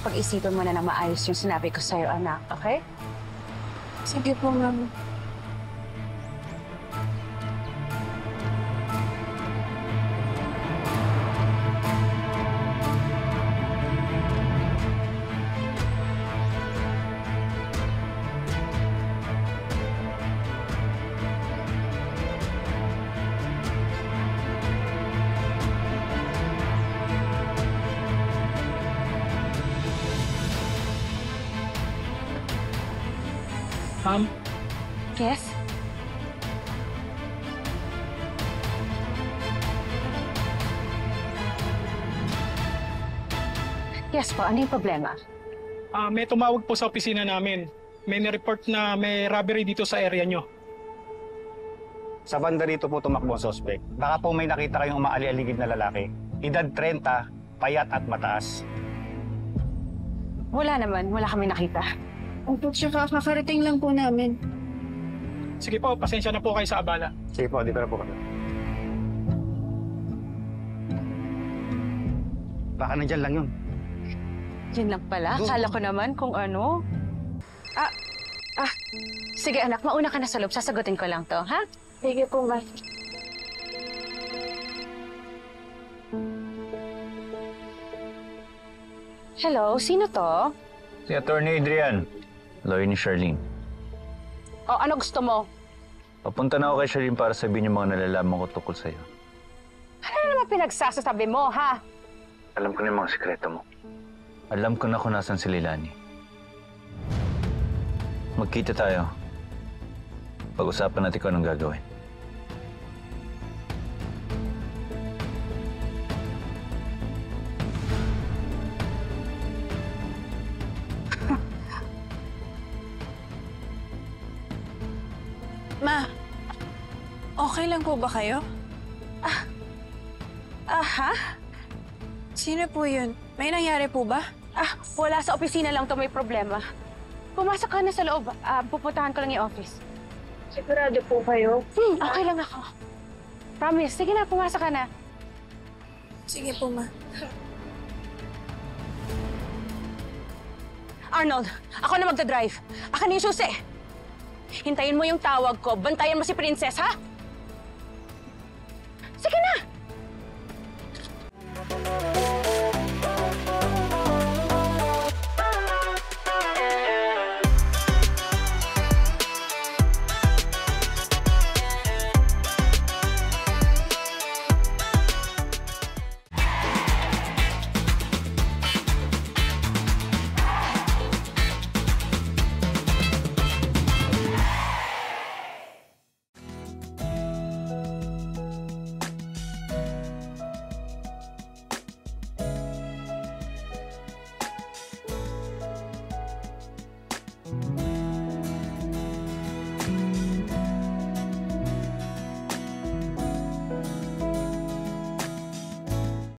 pag-isipan mo na ng maayos yung sinabi ko sa'yo, anak, okay? Sige po, ma'am. Ma'am, Yes? Yes po, ano yung problema? may tumawag po sa opisina namin. May nireport na may robbery dito sa area nyo. Sa banda rito po tumakbo ang suspect. Baka po may nakita kayong umaali-aligid na lalaki. Edad 30, payat at mataas. Wala naman, wala kami nakita. Opo, tsaka kakarating lang po namin. Sige po, pasensya na po kayo sa abala. Sige po, dito na po kami. Baka nandyan lang yun. Yun lang pala, akala ko naman kung ano. Sige anak, mauna ka na sa loob, sasagutin ko lang to, ha? Sige po, ma'am. Hello, sino to? Si Attorney Adrian, lawyer ni Charlene. O, ano gusto mo? Papunta na ako kay Charlene para sabihin yung mga nalalaman ko tungkol sa'yo. Ano naman pinagsasasabi mo, ha? Alam ko na yung mga sikreto mo. Alam ko na kung nasan si Leilani. Magkita tayo. Pag-usapan natin kung anong gagawin. Ma, okay lang po ba kayo? Ha? Sino po yun? May nangyari po ba? Wala sa opisina lang to may problema. Pumasok ka na sa loob. Pupuntahan ko lang yung office. Sigurado po kayo? Okay lang ako. Promise. Sige na, pumasok ka na. Sige po, ma. Arnold, ako na magdadrive. Akin na yung susi. Hintayin mo yung tawag ko. Bantayan mo si Princess, ha? Sige na!